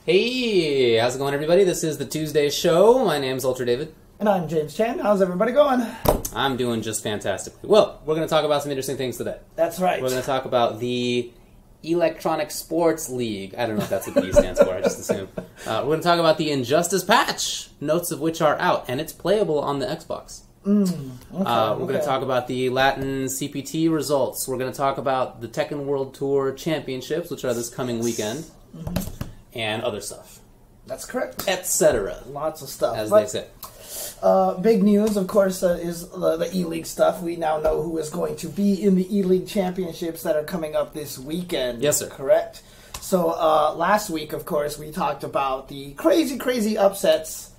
Hey, how's it going, everybody? This is the Tuesday show. My name's Ultra David. And I'm James Chan. How's everybody going? I'm doing just fantastically. Well, we're going to talk about some interesting things today. That's right. We're going to talk about the Electronic Sports League. I don't know if that's what the E stands for. I just assume. We're going to talk about the Injustice patch, notes of which are out, and it's playable on the Xbox. We're going to talk about the Latin CPT results. We're going to talk about the Tekken World Tour Championships, which are this coming weekend, and other stuff. That's correct. Etc. Lots of stuff. As they say. Big news, of course, is the E-League stuff. We now know who is going to be in the E-League championships that are coming up this weekend. Yes, sir. Correct. So last week, of course, we talked about the crazy upsets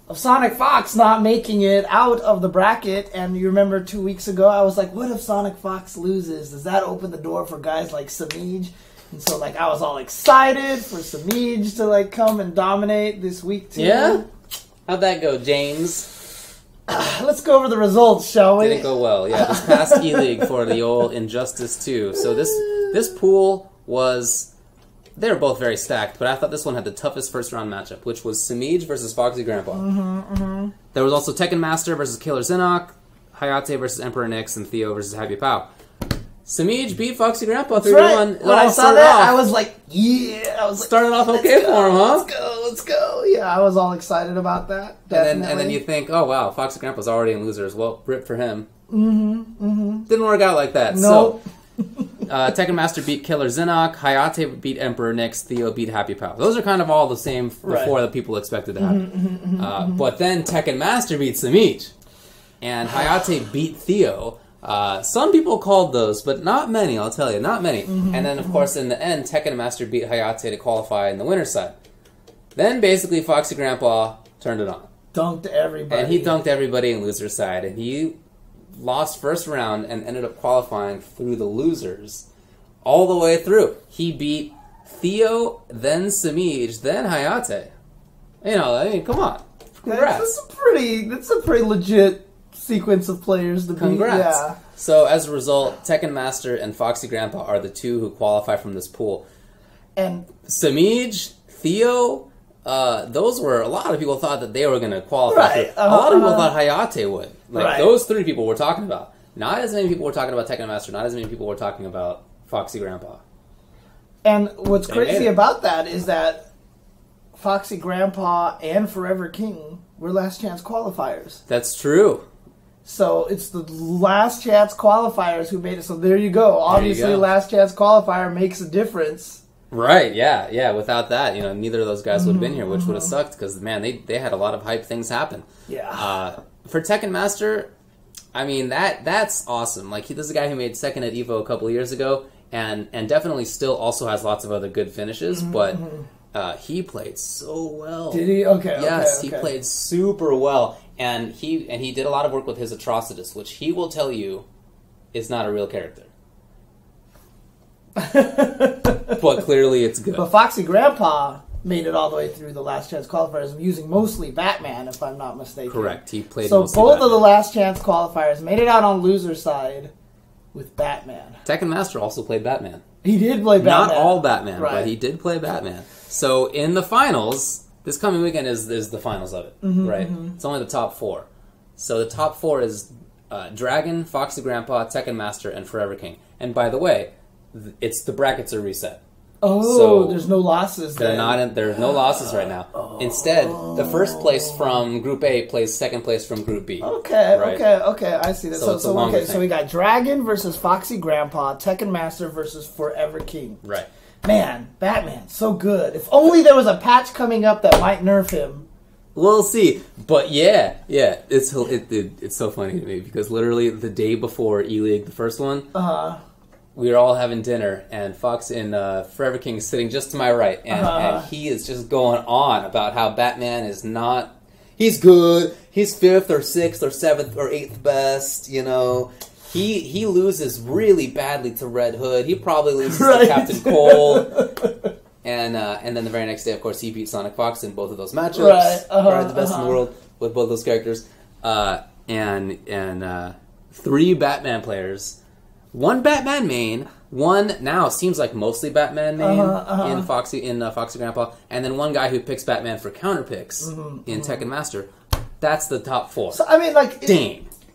of Sonic Fox not making it out of the bracket. And you remember 2 weeks ago, I was like, what if Sonic Fox loses? Does that open the door for guys like Samij? And so, I was all excited for Samij to, come and dominate this week, too. Yeah? How'd that go, James? Let's go over the results, shall we? Didn't go well. Yeah, this past E-League for the old Injustice 2. So this pool was... They were both very stacked, but I thought this one had the toughest first-round matchup, which was Samij versus Foxy Grandpa. There was also Tekken Master versus Killer Zinok, Hayate versus Emperor Nyx, and Theo versus Happy Pow. Samij beat Foxy Grandpa 3-1. Right. When I saw that, I was like, yeah. Started off okay for him, huh? Let's go. Yeah, I was all excited about that. And then you think, oh, wow, Foxy Grandpa's already in losers. Well, rip for him. Didn't work out like that. Nope. So, Tekken Master beat Killer Zinok, Hayate beat Emperor Nyx, Theo beat Happy Pow. Those are kind of all the same before that people expected to happen. But then Tekken Master beat Samij, and Hayate beat Theo. Some people called those, but not many, I'll tell you, not many. And then, of course, in the end, Tekken Master beat Hayate to qualify in the winner's side. Then, basically, Foxy Grandpa turned it on. Dunked everybody. And he dunked everybody in loser's side, and he lost first round and ended up qualifying through the losers all the way through. He beat Theo, then Samij, then Hayate. Come on. Congrats. That's a pretty legit sequence of players to beat. Congrats. Yeah. So, as a result, Tekken Master and Foxy Grandpa are the two who qualify from this pool. And Samij, Theo... those were, a lot of people thought that they were going to qualify. Right. A lot of people thought Hayate would. Those three people we're talking about. Not as many people were talking about Tekken Master, not as many people were talking about Foxy Grandpa. And what's crazy about that is that Foxy Grandpa and Forever King were last chance qualifiers. That's true. So it's the last chance qualifiers who made it. So there you go. Obviously, last chance qualifier makes a difference. Right, yeah. Without that, neither of those guys would have been here, which would have sucked because, man, they had a lot of hype things happen. Yeah. For Tekken Master, I mean, that's awesome. This is a guy who made second at EVO a couple of years ago and definitely still also has lots of other good finishes, but he played so well. Did he? Okay. Yes, he played super well. And he did a lot of work with his Atrocitus, which he will tell you is not a real character. But clearly it's good. But Foxy Grandpa made it all the way through the last chance qualifiers using mostly Batman, if I'm not mistaken. Correct. He played so mostly both Batman. of the last chance qualifiers made it out on loser side with Batman. Tekken Master also played Batman. He did play Batman. Not all Batman, right. But he did play Batman. So in the finals, this coming weekend is the finals of it, right? It's only the top four. So the top four is Dragon, Foxy Grandpa, Tekken Master, and Forever King. And by the way, the brackets are reset. Oh, so there's no losses there. There's no losses right now. Instead, the first place from Group A plays second place from Group B. Okay, right? okay, I see that. So we got Dragon versus Foxy Grandpa, Tekken Master versus Forever King. Right. Man, Batman, so good. If only there was a patch coming up that might nerf him. We'll see. But yeah, it's so funny to me because literally the day before E-League, the first one, we were all having dinner, and Fox and Forever King is sitting just to my right, and he is just going on about how Batman is not... He's good. He's 5th or 6th or 7th or 8th best, He loses really badly to Red Hood. He probably loses to Captain Cold. And then the very next day, of course, he beat Sonic Fox in both of those matchups. Right. The best in the world with both those characters. And 3 Batman players, 1 Batman main, One now seems like mostly Batman main in Foxy Grandpa, and then one guy who picks Batman for counter picks in Tekken Master. That's the top 4. So I mean, like,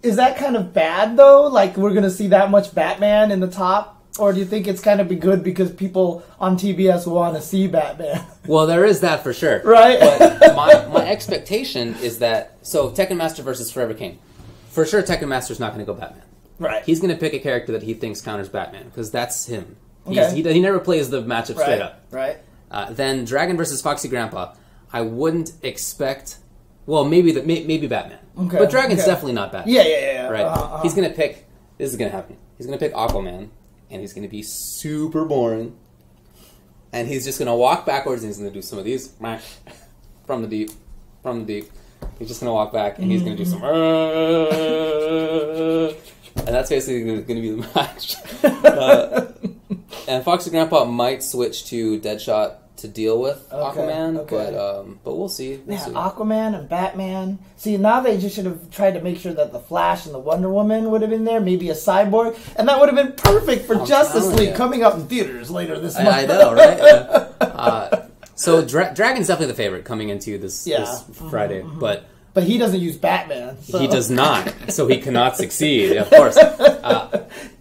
is that kind of bad though? Like, we're gonna see that much Batman in the top? Or do you think it's kind of be good because people on TBS want to see Batman? Well, there is that for sure. Right? But my expectation is that... So, Tekken Master versus Forever King. For sure, Tekken Master's not going to go Batman. Right. He's going to pick a character that he thinks counters Batman, because that's him. Okay. He never plays the matchup straight up. Right. Then Dragon versus Foxy Grandpa. I wouldn't expect... Well, maybe Batman. Okay. But Dragon's definitely not Batman. Yeah. Right? He's going to pick... This is going to happen. He's going to pick Aquaman. And he's going to be super boring. And he's just going to walk backwards and he's going to do some of these. From the deep. He's just going to walk back and he's going to do some... and that's basically going to be the match. And Foxy Grandpa might switch to Deadshot to deal with Aquaman, but we'll see. We'll see. Aquaman and Batman. See, now they just should have tried to make sure that the Flash and the Wonder Woman would have been there, maybe a Cyborg, and that would have been perfect for Justice League coming up in theaters later this month. I know, right? So Dragon's definitely the favorite coming into this Friday, but he doesn't use Batman. So. He does not, so he cannot succeed. Of course,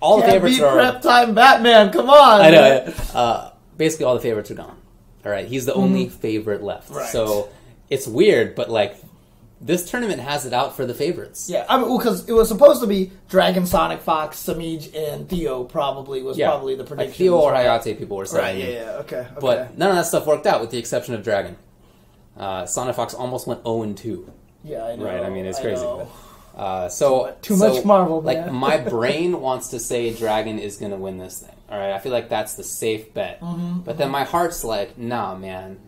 all the favorites are prep time. Batman, come on! I know. Basically, all the favorites are gone. All right, he's the only favorite left. Right. So it's weird, but like this tournament has it out for the favorites. Yeah, I mean, because it was supposed to be Dragon, Sonic, Fox, Samij, and Theo. Probably the prediction. Like Theo or Hayate, people were saying. Right. Yeah. Okay. But none of that stuff worked out, with the exception of Dragon. Sonic Fox almost went 0-2. Yeah, I know. Right. I mean, it's crazy. Too much Marvel. Man. Like my brain wants to say Dragon is going to win this thing. All right, I feel like that's the safe bet. But then my heart's like, nah, man,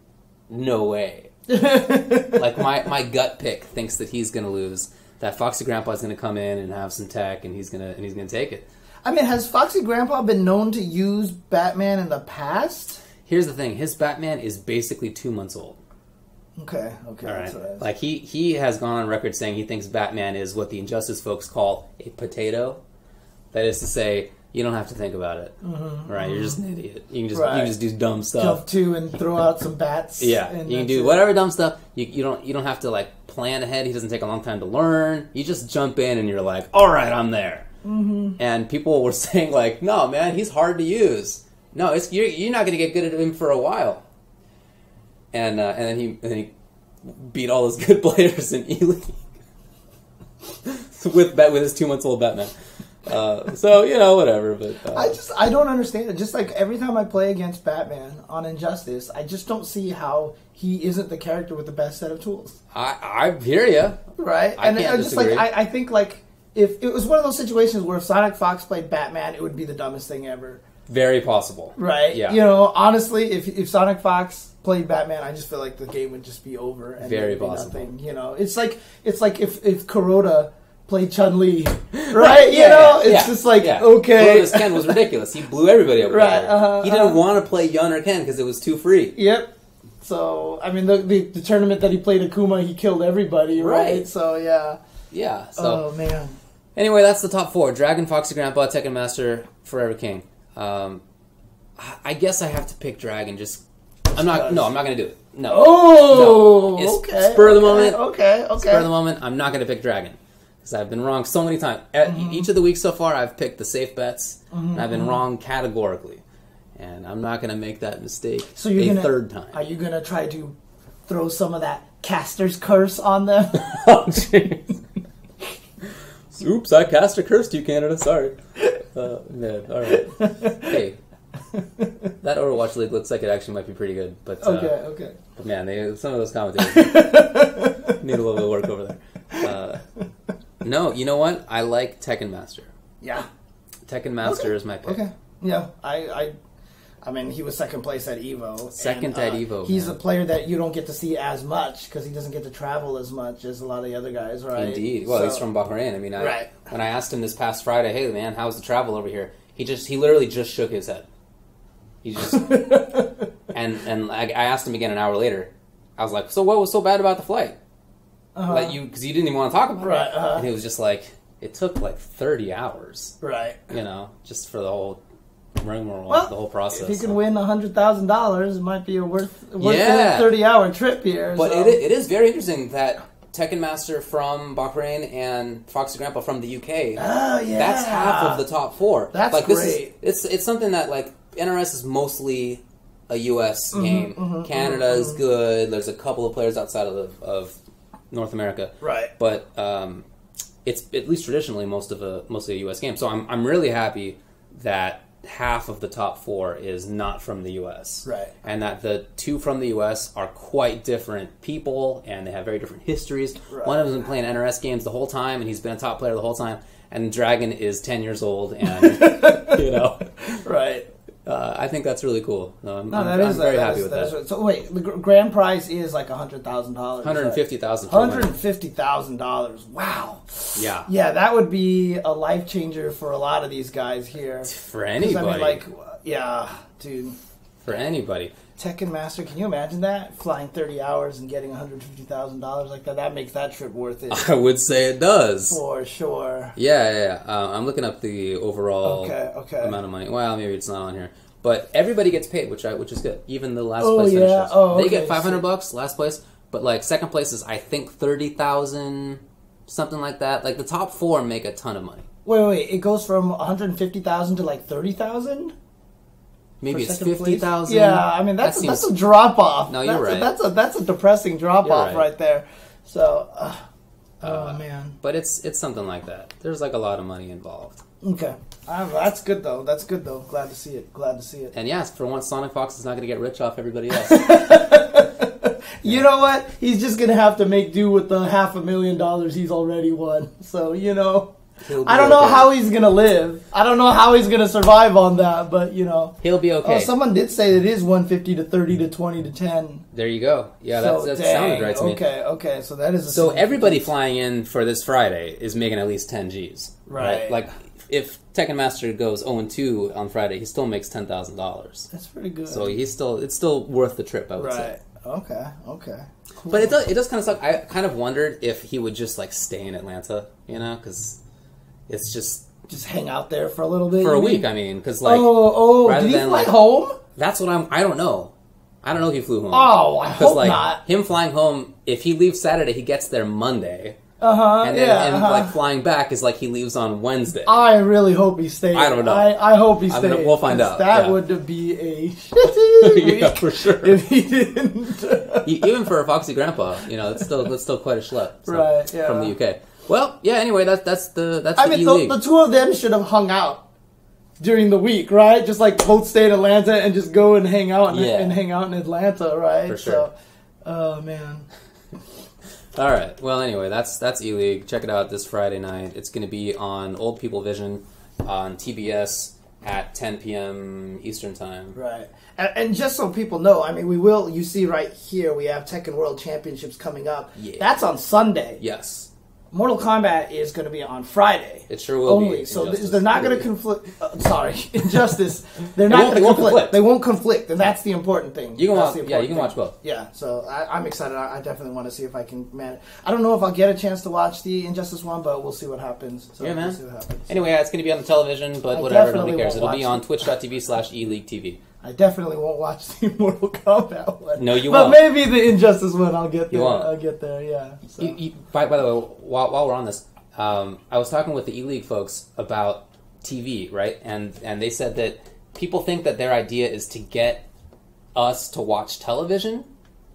no way. Like my gut pick thinks that he's going to lose. That Foxy Grandpa is going to come in and have some tech, and he's going to take it. I mean, has Foxy Grandpa been known to use Batman in the past? Here's the thing: his Batman is basically 2 months old. Okay. All right. Like he has gone on record saying he thinks Batman is what the Injustice folks call a potato. That is to say, you don't have to think about it. Right? You're just an idiot. You can just do dumb stuff. Jump to and throw out some bats. Yeah, you can do whatever dumb stuff. You don't have to like plan ahead. He doesn't take a long time to learn. You just jump in and you're like, all right, I'm there. And people were saying like, no, man, he's hard to use. No, you're not going to get good at him for a while. And then he beat all those good players in Eleague with his 2 months old Batman. So whatever. But I don't understand it. Just like every time I play against Batman on Injustice, I just don't see how he isn't the character with the best set of tools. I hear you. Right, I can't disagree. I think like if it was one of those situations where if Sonic Fox played Batman, it would be the dumbest thing ever. Very possible. Right. Yeah. Honestly, if Sonic Fox played Batman, I just feel like the game would just be over. And very possible. Nothing, it's like if Kuroda played Chun-Li, right? It's just like okay. Kuroda's Ken was ridiculous. He blew everybody up. Right. He didn't want to play Yun or Ken because it was too free. Yep. So I mean, the tournament that he played Akuma, he killed everybody. Right. So yeah. Yeah. So, oh man. Anyway, that's the top 4: Dragon, Foxy Grandpa, Tekken Master, Forever King. I guess I have to pick Dragon. I'm not going to do it. No. Oh, no. Okay. Spur of the moment. Okay. Spur of the moment. I'm not going to pick Dragon because I've been wrong so many times. Each of the weeks so far, I've picked the safe bets, and I've been wrong categorically. And I'm not going to make that mistake third time. Are you going to try to throw some of that caster's curse on them? Oh, jeez. Oops, I cast a curse to you, Canada. Sorry. Man, all right. Hey, that Overwatch League looks like it actually might be pretty good. But okay. But man, some of those commentators need a little bit of work over there. No, you know what? I like Tekken Master. Yeah. Tekken Master is my pick. Okay. Yeah, I mean, he was second place at EVO. Second at EVO. He's a player that you don't get to see as much because he doesn't get to travel as much as a lot of the other guys, right? Indeed. Well, he's from Bahrain. I mean, when I asked him this past Friday, hey, man, how's the travel over here? He literally just shook his head. He just... and I asked him again an hour later. I was like, so what was so bad about the flight? Because you didn't even want to talk about it. And he was just like, it took like 30 hours. Right. Just for the whole... rigmarole, Well, the whole process. If you can win $100,000, it might be a worth it 30-hour trip here. But so. it is very interesting that Tekken Master from Bahrain and Foxy Grandpa from the UK. Oh yeah, that's half of the top 4. That's like, great. It's something that like NRS is mostly a US game. Canada is good. There's a couple of players outside of North America. Right. But it's at least traditionally mostly a US game. So I'm really happy that half of the top 4 is not from the US. Right. And that the 2 from the US are quite different people and they have very different histories. Right. One of them has been playing NRS games the whole time and he's been a top player the whole time. And Dragon is 10 years old and, you know. Right. I think that's really cool. I'm very happy with that. Right. So wait, the grand prize is like $100,000. $150,000. $150,000. Wow. Yeah. Yeah, that would be a life changer for a lot of these guys here. For anybody. I mean, like, yeah, dude. For anybody. Tekken Master, can you imagine that? Flying 30 hours and getting $150,000 like that? That makes that trip worth it. I would say it does. For sure. Yeah. I'm looking up the overall amount of money. Well, maybe it's not on here. But everybody gets paid, which is good. Even the last place finishers. They get $500 last place, but like second place is I think 30,000, something like that. Like the top 4 make a ton of money. Wait, it goes from 150,000 to like 30,000? Maybe it's 50,000. Yeah, I mean that's a drop off. No, you're right. That's a depressing drop off right there. So, man. But it's something like that. There's like a lot of money involved. Okay, that's good though. Glad to see it. And yes, for once, Sonic Fox is not going to get rich off everybody else. You know what? He's just going to have to make do with the $500,000 he's already won. So I don't know how he's going to live. I don't know how he's going to survive on that, but he'll be okay. Oh, someone did say it is 150 to 30 to 20 to 10. There you go. Yeah, that sounded right to me. Okay, so that is so everybody flying in for this Friday is making at least 10 G's. Right. Like if Tekken Master goes 0-2 on Friday, he still makes $10,000. That's pretty good. So it's still worth the trip, I would say. Okay. Cool. But it does kind of suck. I kind of wondered if he would just like stay in Atlanta, because it's just hang out there for a little bit for a week. I mean, because like did he fly home? That's what I don't know. I don't know if he flew home. Oh, I hope not. Him flying home, if he leaves Saturday, he gets there Monday. And then like flying back is like he leaves on Wednesday. I really hope he stays. I don't know. I hope he stays. We'll find out. That would be a shitty week yeah, for sure. if he didn't. Even for a Foxy Grandpa, it's still quite a schlep. So, right. Yeah. From the UK. Well, yeah. Anyway, that's the E-League. The two of them should have hung out during the week, right? Just like both stay in Atlanta and just go and hang out and hang out in Atlanta, right? For sure. Oh man. All right. Well, anyway, that's E-League. Check it out this Friday night. It's going to be on Old People Vision on TBS at 10 p.m. Eastern Time. Right. And just so people know, I mean, you see right here, we have Tekken World Championships coming up. Yeah. That's on Sunday. Yes. Mortal Kombat is going to be on Friday. It sure will be. So they're not going to conflict. Injustice. They're not going to conflict. They won't conflict, and that's the important thing. You can watch. Yeah, you can watch both. Yeah. So I'm excited. I definitely want to see if I can manage. I don't know if I'll get a chance to watch the Injustice one, but we'll see what happens. So yeah, man. We'll see what happens. Anyway, it's going to be on the television, but whatever. Nobody cares. It'll be on twitch.tv/ELeagueTV. I definitely won't watch the Mortal Kombat one. No, you won't. But maybe the Injustice one, I'll get there. You won't. I'll get there, yeah. So. By the way, while we're on this, I was talking with the E-League folks about TV, right? And they said that people think that their idea is to get us to watch television,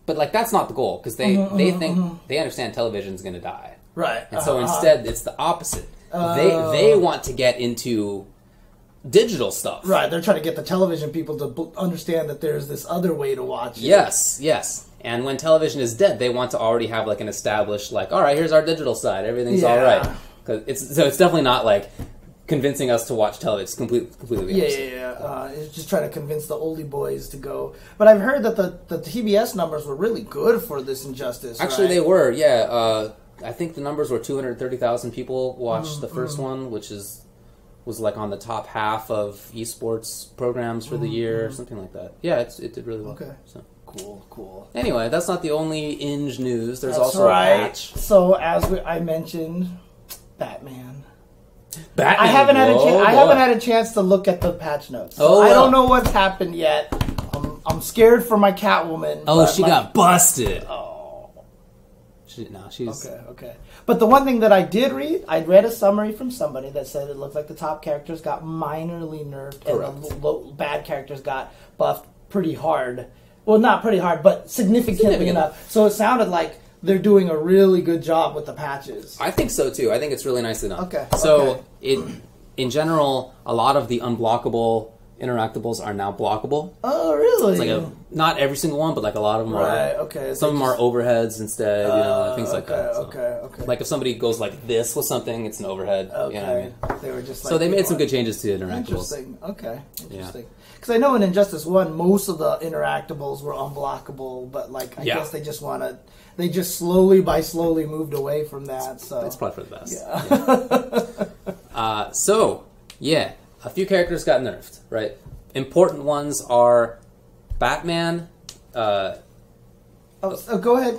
but like that's not the goal, because they think they understand television's going to die. Right. And so instead, it's the opposite. They want to get into digital stuff. Right, they're trying to get the television people to understand that there's this other way to watch it. Yes. And when television is dead, they want to already have like an established, like, all right, here's our digital side. Everything's all right. It's definitely not like convincing us to watch television. It's completely the opposite. Yeah. It's just trying to convince the oldie boys to go. But I've heard that the TBS numbers were really good for this Injustice. Actually, they were. Yeah. I think the numbers were 230,000 people watched the first one, which was like on the top half of esports programs for the year, something like that. Yeah, it did really well. Okay. So. Cool. Anyway, that's not the only Inge news. There's also a patch. So, as I mentioned, Batman. I haven't had a chance to look at the patch notes. So I don't know what's happened yet. I'm scared for my Catwoman. Oh, she got busted. Oh. She's... Okay. But the one thing that I did read, I read a summary from somebody that said it looked like the top characters got minorly nerfed and the bad characters got buffed pretty hard. Well, not pretty hard, but significantly enough. So it sounded like they're doing a really good job with the patches. I think so, too. I think it's really nicely done. Okay. So, in general, a lot of the unblockable interactables are now blockable. Oh, really? It's like not every single one, but like a lot of them are. Right, okay. Some of them are overheads instead, things like that. So. Okay. Like if somebody goes like this with something, it's an overhead. Okay. You know what I mean? They were just like, so they made some good changes to interactables. Interesting. Okay. Interesting. Because I know in Injustice 1, most of the interactables were unblockable, but like I guess they just they just slowly moved away from that. So it's probably for the best. Yeah. A few characters got nerfed, right? Important ones are Batman. Go ahead.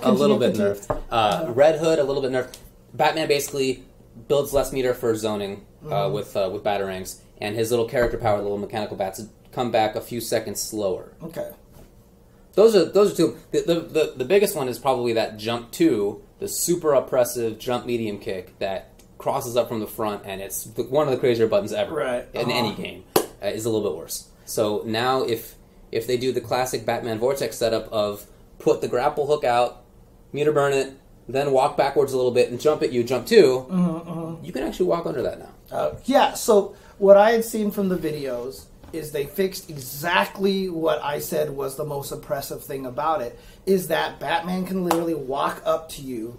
Continue, a little bit nerfed. Red Hood, a little bit nerfed. Batman basically builds less meter for zoning with batarangs, and his little character power, little mechanical bats, come back a few seconds slower. Okay. Those are two. The biggest one is probably that jump 2, the super oppressive jump medium kick that crosses up from the front, and it's one of the crazier buttons ever in any game. Is a little bit worse. So now if they do the classic Batman Vortex setup of put the grapple hook out, meter burn it, then walk backwards a little bit and jump at you, jump 2, you can actually walk under that now. So what I had seen from the videos is they fixed exactly what I said was the most oppressive thing about it, is that Batman can literally walk up to you,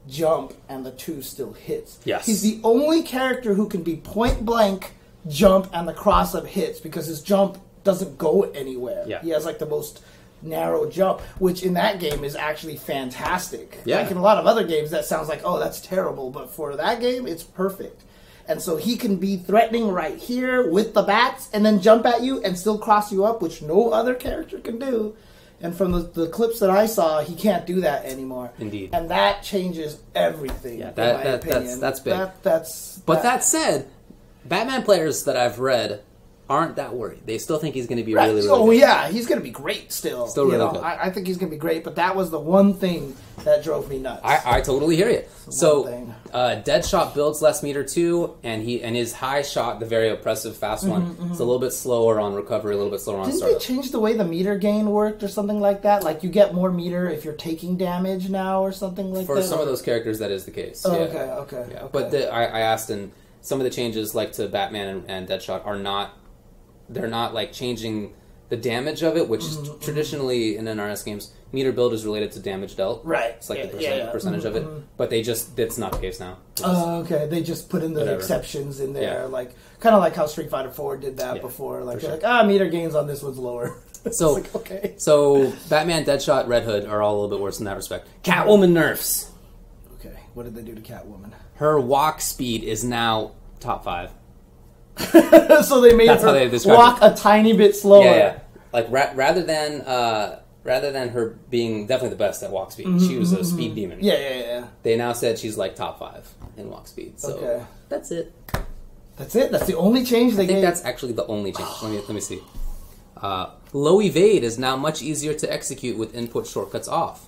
jump, and the 2 still hits. Yes. He's the only character who can be point blank, jump, and the cross up hits because his jump doesn't go anywhere. Yeah. He has like the most narrow jump, which in that game is actually fantastic. Yeah. Like in a lot of other games that sounds like, oh, that's terrible, but for that game it's perfect. And so he can be threatening right here with the bats and then jump at you and still cross you up, which no other character can do. And from the clips that I saw, he can't do that anymore. Indeed. And that changes everything, in my opinion. That's big. But that said, Batman players that I've read aren't that worried. They still think he's going to be really, really good. Yeah, he's going to be great still. Still really good. I think he's going to be great, but that was the one thing that drove me nuts. I totally hear you. So, Deadshot builds less meter too, and his high shot, the very oppressive fast one, is a little bit slower on recovery, a little bit slower on startup. Didn't they change the way the meter gain worked or something like that? Like you get more meter if you're taking damage now or something like that? For some of those characters, that is the case. Oh, yeah. Okay. But I asked, and some of the changes, like to Batman and Deadshot, are not... They're not like changing the damage of it, which is traditionally in NRS games, meter build is related to damage dealt. Right. It's like the percentage of it. But it's not the case now. Okay. They just put in the exceptions in there, like kind of like how Street Fighter 4 did that before. Like they're like, meter gains on this one's lower. So like, okay. So Batman, Deadshot, Red Hood are all a little bit worse in that respect. Catwoman nerfs. Okay. What did they do to Catwoman? Her walk speed is now top 5. So they made her walk a tiny bit slower. Yeah. Like rather than her being definitely the best at walk speed, she was a speed demon. Yeah. They now said she's like top 5 in walk speed. So that's it. That's it. That's the only change they gave. I think that's actually the only change. Let me see. Low evade is now much easier to execute with input shortcuts off.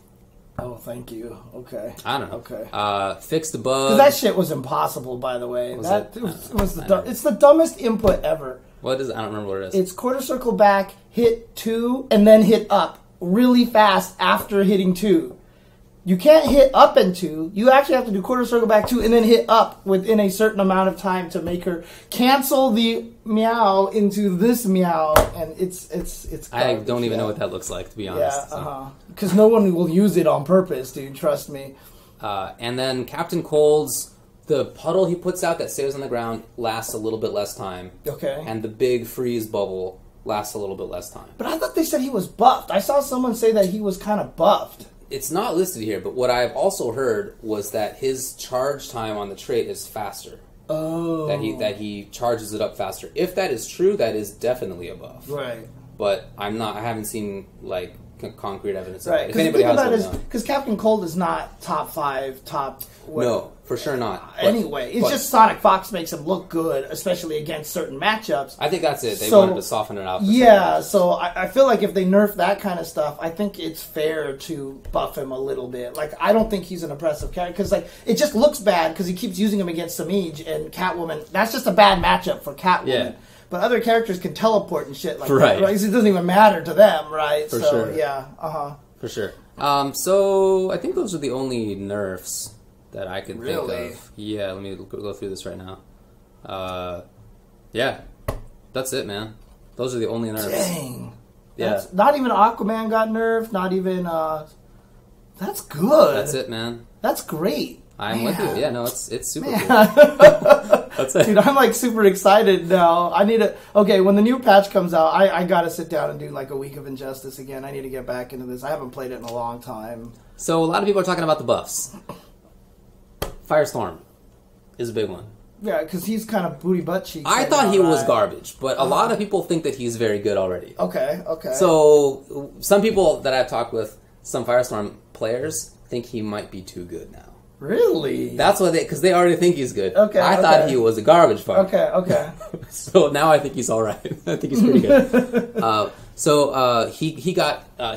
Oh, thank you. Okay. I don't know. Okay. Fixed the bug. Because that shit was impossible, by the way. It's the dumbest input ever. What is it? I don't remember what it is. It's quarter circle back, hit 2, and then hit up really fast after hitting 2. You can't hit up and 2. You actually have to do quarter circle back 2 and then hit up within a certain amount of time to make her cancel the meow into this meow, and it's. I don't even know what that looks like, to be honest. Yeah, because no one will use it on purpose, dude. Trust me. And then Captain Cold's, the puddle he puts out that stays on the ground lasts a little bit less time. Okay. And the big freeze bubble lasts a little bit less time. But I thought they said he was buffed. I saw someone say that he was kind of buffed. It's not listed here, but what I've also heard was that his charge time on the trait is faster. Oh. That he charges it up faster. If that is true, that is definitely a buff. Right. But I haven't seen like concrete evidence. Right. If anybody has because Captain Cold is not top 5, top. No, for sure not. Anyway, it's just Sonic Fox makes him look good, especially against certain matchups. I think that's it. They wanted to soften it out. Yeah, so I feel like if they nerf that kind of stuff, I think it's fair to buff him a little bit. Like, I don't think he's an oppressive character, because like it just looks bad because he keeps using him against Samij and Catwoman. That's just a bad matchup for Catwoman. Yeah. But other characters can teleport and shit like that. Right? It doesn't even matter to them, right? For sure. Yeah. For sure. So I think those are the only nerfs that I can think of. Yeah, let me go through this right now. Yeah, that's it, man. Those are the only nerfs. Dang. Yeah. Not even Aquaman got nerfed. Not even. That's good. That's it, man. That's great. I'm with you. Yeah, no, it's super cool. That's it. Dude, I'm like super excited now. I need to. Okay, when the new patch comes out, I gotta sit down and do like a week of Injustice again. I need to get back into this. I haven't played it in a long time. So a lot of people are talking about the buffs. Firestorm is a big one. Yeah, because he's kind of booty butt cheeks. I thought he was garbage, but a lot of people think that he's very good already. Okay. So some people that I've talked with, some Firestorm players, think he might be too good now. Really? That's what because they already think he's good. Okay. I thought he was a garbage fire. Okay. So now I think he's all right. I think he's pretty good.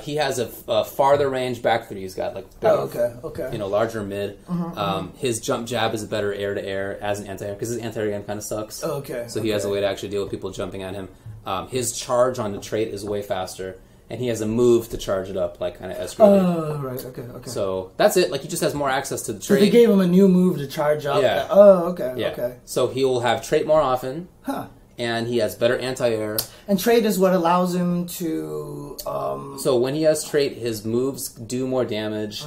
He has a farther range back three. He's got like larger mid. His jump jab is a better air to air as an anti-air because his anti-air game kind of sucks. So he has a way to actually deal with people jumping at him. His charge on the trait is way faster. And he has a move to charge it up, like kind of escalating. Oh, right, okay. So that's it. Like he just has more access to the trait. So they gave him a new move to charge up. Yeah. Okay. So he will have trait more often. Huh. And he has better anti-air. And trait is what allows him to. So when he has trait, his moves do more damage.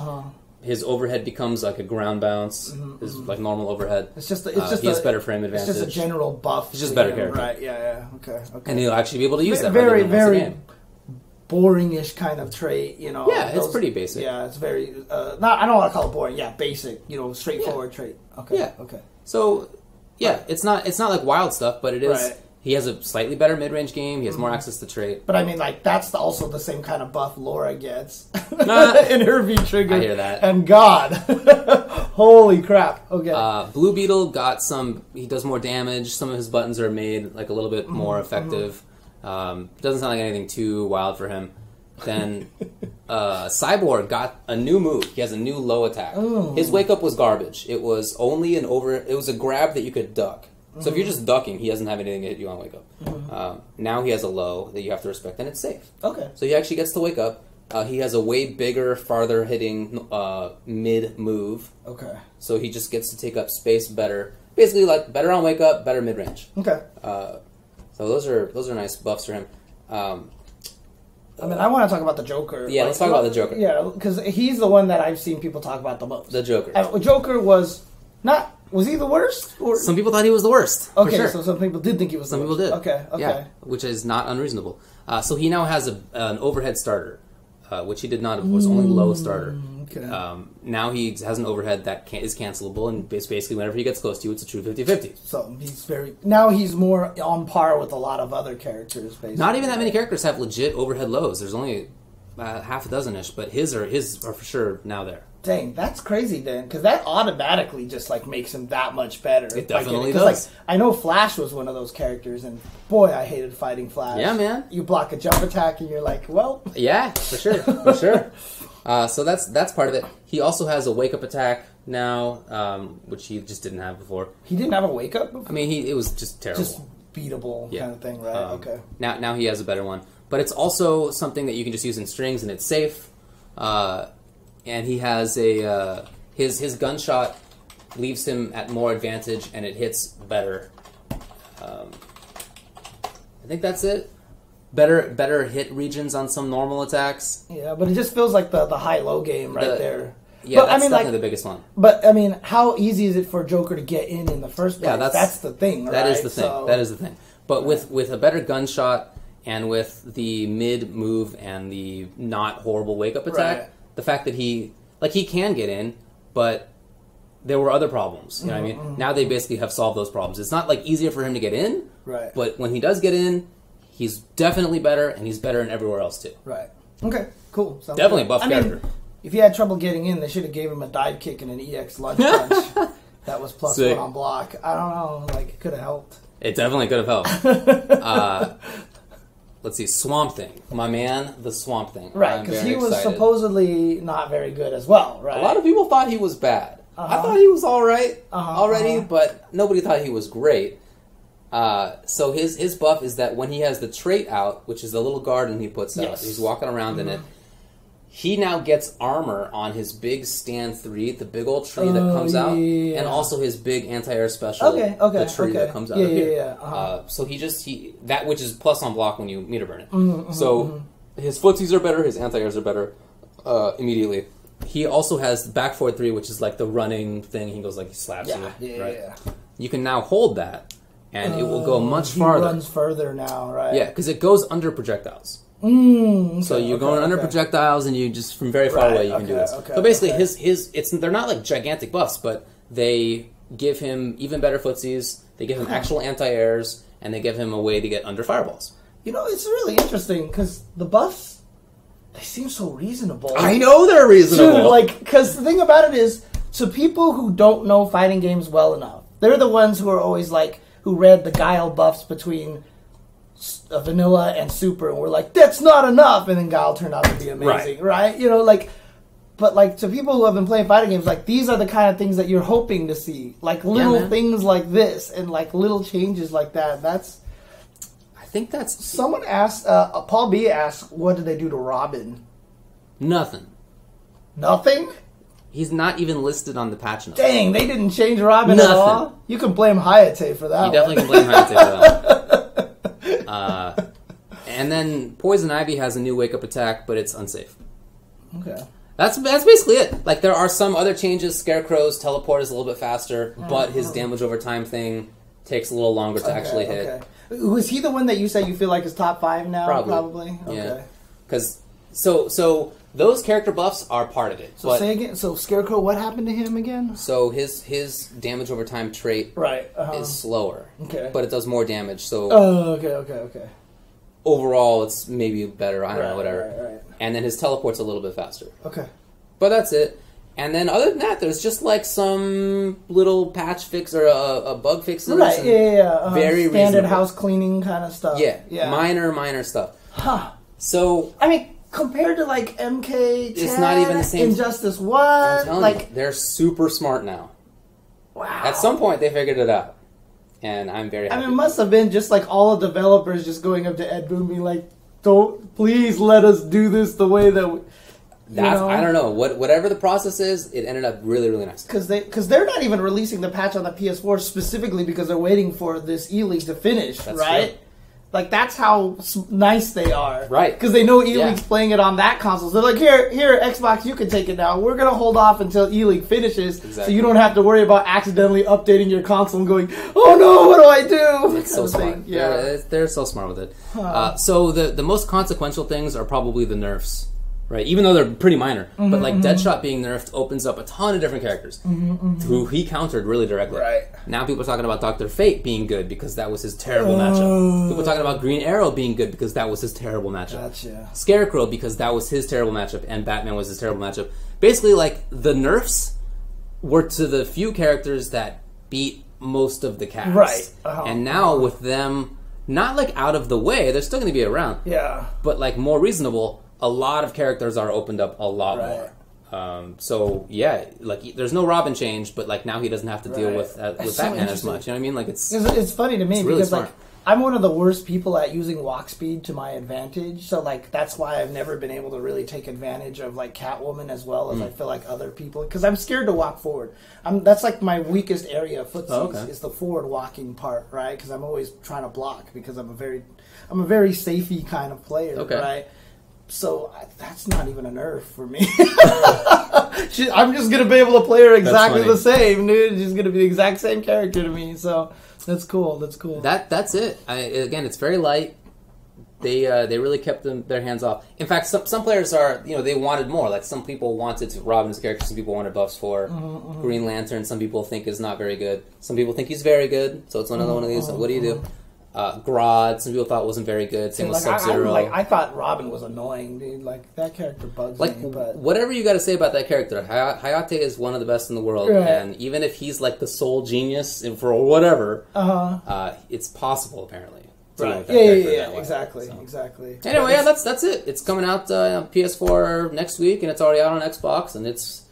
His overhead becomes like a ground bounce. Is like normal overhead. It's just he has better frame advantage. It's just a general buff. He's just a better character. Right? Yeah. Okay. And he'll actually be able to use that. Very boring-ish kind of trait, Yeah, it's pretty basic. Yeah, it's very I don't want to call it boring. Yeah, basic, straightforward trait. Okay. Yeah. Okay. So, it's not like wild stuff, but it is. Right. He has a slightly better mid-range game. He has more access to trait. But I mean, like that's also the same kind of buff Laura gets in her V-Trigger. I hear that. And God, holy crap. Okay. Blue Beetle got some. He does more damage. Some of his buttons are made like a little bit more effective. Doesn't sound like anything too wild for him. Then Cyborg got a new move. He has a new low attack. Ooh. His wake up was garbage. It was only it was a grab that you could duck. So if you're just ducking, he doesn't have anything to hit you on wake up. Now he has a low that you have to respect, and it's safe. Okay. So he actually gets to wake up. He has a way bigger, farther hitting mid move. Okay. So he just gets to take up space better. Basically, like better on wake up, better mid range. Okay. So those are nice buffs for him. I want to talk about the Joker. Yeah, let's talk about the Joker. Yeah, because he's the one that I've seen people talk about the most. The Joker. Joker was not. Was he the worst? Or? Some people thought he was the worst. Okay, for sure. So some people did think he was the worst. Some people did. Okay. Yeah, which is not unreasonable. So he now has an overhead starter, which he did not. It was only low starter. Okay. Now he has an overhead that is cancelable, and basically whenever he gets close to you, it's a true 50-50. So he's more on par with a lot of other characters, basically. Not even that many characters have legit overhead lows. There's only half a dozen-ish, but his are for sure now there. Dang, that's crazy then, because that automatically just like makes him that much better. It definitely does. Like, I know Flash was one of those characters, and boy, I hated fighting Flash. Yeah, man. You block a jump attack, and you're like, well. Yeah, for sure. So that's part of it. He also has a wake up attack now, which he just didn't have before. He didn't have a wake up before? I mean, it was just terrible. Just beatable kind of thing, right? Okay. Now he has a better one, but it's also something that you can just use in strings, and it's safe. And he has his gunshot leaves him at more advantage, and it hits better. I think that's it. Better hit regions on some normal attacks. Yeah, but it just feels like the high-low game there. Yeah, but, that's definitely the biggest one. But, I mean, how easy is it for Joker to get in the first place? Yeah, that's the thing, right? That is the thing. So, that is the thing. But with a better gunshot and with the mid move and the not horrible wake-up attack, the fact that he can get in, but there were other problems. You know what I mean? Now they basically have solved those problems. It's not like easier for him to get in, right? But when he does get in, he's definitely better, and he's better in everywhere else too. Right. Okay, cool. Sounds Definitely good. a buff character. Mean, if he had trouble getting in, they should have gave him a dive kick and an EX lunge punch. That was plus Sick. 1 on block. I don't know, like, it could have helped. It definitely could have helped. Let's see, Swamp Thing. My man, the Swamp Thing. Right, because he was supposedly not very good as well, right? A lot of people thought he was bad. I thought he was alright already, but nobody thought he was great. So his buff is that when he has the trait out, which is the little garden he puts out, he's walking around in it, he now gets armor on his big stand 3, the big old tree that comes out, and also his big anti-air special, the tree that comes out of here. So that which is plus on block when you meter burn it. So his footsies are better, his anti-airs are better immediately. He also has back forward 3, which is like the running thing. He goes like he slaps you. Right? You can now hold that, and it will go much farther. He runs further now, right? Yeah, because it goes under projectiles. So you're going under projectiles, and you just from very far away you can do this. So basically, they're not like gigantic buffs, but they give him even better footsies. They give him actual anti-airs, and they give him a way to get under fireballs. You know, it's really interesting because the buffs, they seem so reasonable. I know they're reasonable. Dude, like, because the thing about it is, to people who don't know fighting games well enough, they're the ones who are always like, who read the Guile buffs between vanilla and super, and we're like, that's not enough, and then Guile turned out to be amazing, right? You know, like, but like to people who have been playing fighting games, like these are the kind of things that you're hoping to see, like little things like this, and like little changes like that. I think that's. Someone asked, Paul B asked, what did they do to Robin? Nothing. Nothing? He's not even listed on the patch notes. Dang, they didn't change Robin at all? You can blame Hayate for that. You definitely can blame Hayate for that. And then Poison Ivy has a new wake-up attack, but it's unsafe. Okay. That's basically it. Like, there are some other changes. Scarecrow's teleport is a little bit faster, but his damage over time thing takes a little longer to actually hit. Was he the one that you said you feel like is top 5 now? Probably. Okay. Yeah. Because, so those character buffs are part of it. So say again, so Scarecrow, what happened to him again? So his damage over time trait is slower. Okay. But it does more damage, so... Oh, okay. Overall, it's maybe better, I don't know, whatever. Right. And then his teleport's a little bit faster. Okay. But that's it. And then other than that, there's just like some little patch fix or a bug fix. Right, very standard reasonable. House cleaning kind of stuff. Yeah. Minor stuff. Huh. So... I mean... Compared to like MK10, it's not even the same. Injustice 1, like they're super smart now. Wow! At some point, they figured it out, and I'm very happy. I mean, it must have been just like all the developers just going up to Ed Boon being like, "Don't please let us do this the way that." I don't know whatever the process is. It ended up really nice because they're not even releasing the patch on the PS4 specifically because they're waiting for this E-League to finish, right? True. Like, that's how nice they are. Right. Because they know E-League's playing it on that console. So they're like, here, Xbox, you can take it now. We're going to hold off until E-League finishes so you don't have to worry about accidentally updating your console and going, oh no, what do I do? It's so smart. Yeah. They're so smart with it. So the most consequential things are probably the nerfs. Right, even though they're pretty minor, but like Deadshot being nerfed opens up a ton of different characters who he countered really directly. Right. Now people are talking about Dr. Fate being good because that was his terrible matchup. People are talking about Green Arrow being good because that was his terrible matchup. Gotcha. Scarecrow because that was his terrible matchup, and Batman was his terrible matchup. Basically, like the nerfs were to the few characters that beat most of the cast. Right. And now with them not like out of the way, they're still going to be around. Yeah. But like more reasonable. A lot of characters are opened up a lot more. So yeah, like there's no Robin change, but like now he doesn't have to deal with Batman as much. You know what I mean? Like it's funny to me really because smart. like I'm one of the worst people at using walk speed to my advantage. So like that's why I've never been able to really take advantage of like Catwoman as well as I feel like other people because I'm scared to walk forward. That's like my weakest area of footsies is the forward walking part, right? Because I'm always trying to block because I'm a very safey kind of player, right? So that's not even a nerf for me. I'm just going to be able to play her exactly the same, dude. She's going to be the exact same character to me. So that's cool. That's it. Again, it's very light. They really kept their hands off. In fact, some players are, they wanted more. Like some people wanted Robin's character, some people wanted buffs for Green Lantern. Some people think is not very good. Some people think he's very good. So it's another one of these. What do you do? Grodd, some people thought wasn't very good. Same with Sub-Zero. I thought Robin was annoying, dude. Like, that character bugs me. But whatever you got to say about that character, Hayate is one of the best in the world, and even if he's like the sole genius for whatever, it's possible apparently. Right. Yeah, exactly. Anyway, yeah, that's it. It's coming out on PS4 next week, and it's already out on Xbox, and it's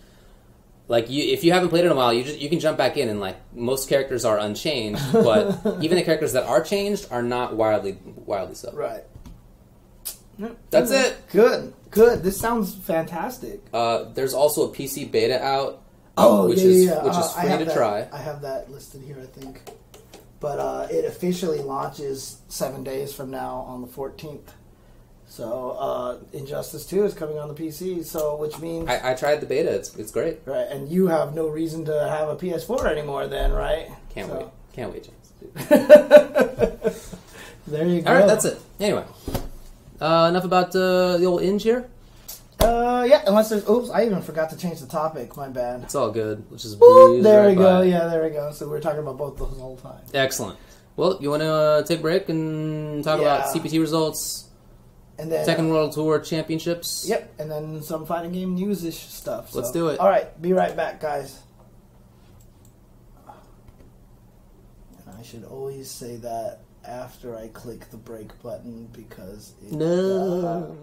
like if you haven't played it in a while, you can jump back in, and like most characters are unchanged, but even the characters that are changed are not wildly so. Right. That's it. Good. This sounds fantastic. There's also a PC beta out. Which is free to try. I have that listed here, I think. But it officially launches 7 days from now on the 14th. So Injustice 2 is coming on the PC, so which means... I tried the beta. It's great. Right, and you have no reason to have a PS4 anymore then, right? Can't wait, James. There you go. All right, that's it. Anyway, enough about the old Inge here. Yeah, unless there's... Oops, I even forgot to change the topic. My bad. It's all good. Which is there we go. Yeah, there we go. So we're talking about both those the whole time. Excellent. Well, you want to take a break and talk about CPT results, and then Tekken World Tour Championships? Yep, and then some fighting game news-ish stuff. So. Let's do it. All right, be right back, guys. And I should always say that after I click the break button because it... No.